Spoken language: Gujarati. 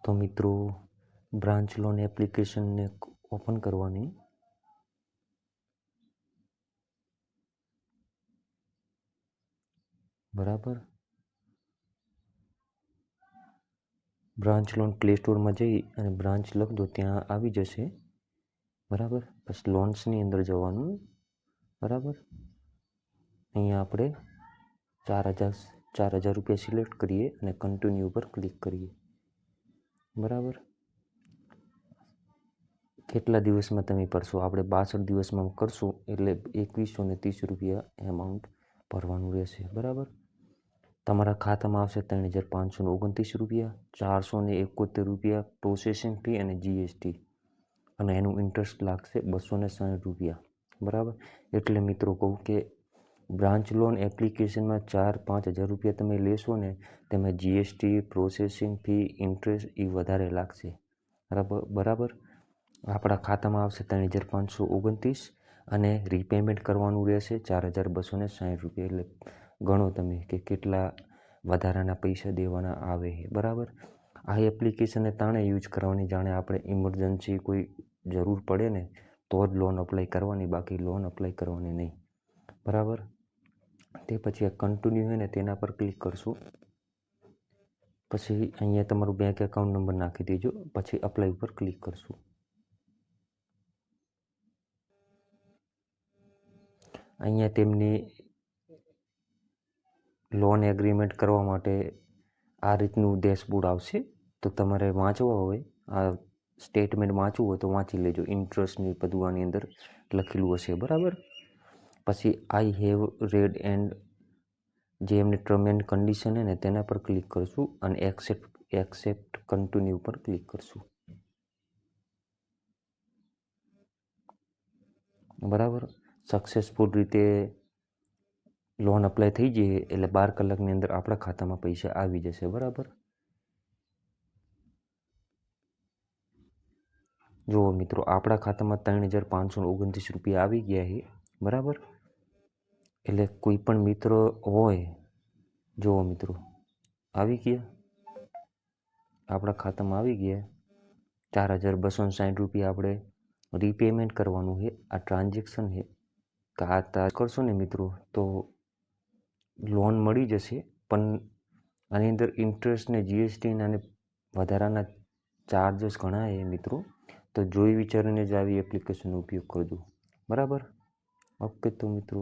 તો મિત્રો બ્રાન્ચ લોન એપ્લિકેશનને ઓપન કરવાની. બરાબર, બ્રાન્ચ લોન પ્લે સ્ટોરમાં જઈ અને બ્રાન્ચ લખ દો, ત્યાં આવી જશે. બરાબર, પછી લોન્સની અંદર જવાનું. બરાબર, અહીંયા આપણે 4,000 રૂપિયા સિલેક્ટ કરીએ અને કન્ટિન્યુ ઉપર ક્લિક કરીએ. બરાબર, કેટલા દિવસમાં તમે ભરશો? આપણે 62 દિવસમાં કરશું એટલે 2130 રૂપિયા એમાઉન્ટ ભરવાનું રહેશે. બરાબર, તમારા ખાતામાં આવશે 3,529 રૂપિયા, 471 રૂપિયા પ્રોસેસિંગ ફી અને જીએસટી, અને એનું ઇન્ટરેસ્ટ લાગશે 260 રૂપિયા. બરાબર, એટલે મિત્રો કહું કે બ્રાન્ચ લોન એપ્લિકેશનમાં 4-5 હજાર રૂપિયા તમે લેશો ને, તેમાં જીએસટી, પ્રોસેસિંગ ફી, ઇન્ટરેસ્ટ એ વધારે લાગશે. બરાબર, આપણા ખાતામાં આવશે 3,529 અને રીપેમેન્ટ કરવાનું રહેશે 4,260 રૂપિયા. એટલે ગણો તમે કે કેટલા વધારાના પૈસા દેવાના આવે છે. બરાબર, આ એપ્લિકેશનને તાણે યુઝ કરવાની જાણે આપણે ઇમરજન્સી કોઈ જરૂર પડે ને તો જ લોન અપ્લાય કરવાની, બાકી લોન અપ્લાય કરવાની નહીં. બરાબર, તે પછી આ કન્ટિન્યુ હોય ને તેના પર ક્લિક કરશું. પછી અહીંયા તમારું બેંક એકાઉન્ટ નંબર નાખી દેજો, પછી અપ્લાય ઉપર ક્લિક કરશું. અહીંયા તેમની લોન એગ્રીમેન્ટ કરવા માટે આ રીતનું ડેશબોર્ડ આવશે. તો તમારે વાંચવા હોય, આ સ્ટેટમેન્ટ વાંચવું હોય તો વાંચી લેજો. ઇન્ટરેસ્ટની બધું આની અંદર લખેલું હશે. બરાબર, પછી આઈ હેવ રેડ એન્ડ જે એમની ટર્મ એન્ડ કન્ડિશન છે ને તેના પર ક્લિક કરશું અને એક્સેપ્ટ કન્ટિન્યુ પર ક્લિક કરશું. બરાબર, સક્સેસફુલ રીતે લોન અપ્લાય થઈ જઈએ એટલે 12 કલાકની અંદર આપણા ખાતામાં પૈસા આવી જશે. બરાબર, જુઓ મિત્રો, આપણા ખાતામાં 3,529 રૂપિયા આવી ગયા છે. બરાબર, એટલે કોઈ પણ મિત્ર હોય, જુઓ મિત્રો આવી ગયા, આપણા ખાતામાં આવી ગયા 4,260 રૂપિયા. આપણે રીપેમેન્ટ કરવાનું છે. આ ટ્રાન્ઝેક્શન છે કે આ કરશો ને મિત્રો તો લોન મળી જશે. પણ આની અંદર ઇન્ટરેસ્ટ ને જીએસટી અને વધારાના ચાર્જસ ઘણા છે મિત્રો. તો જોઈ વિચારીને જ આવી એપ્લિકેશનનો ઉપયોગ કરજો. બરાબર, ઓકે તો મિત્રો.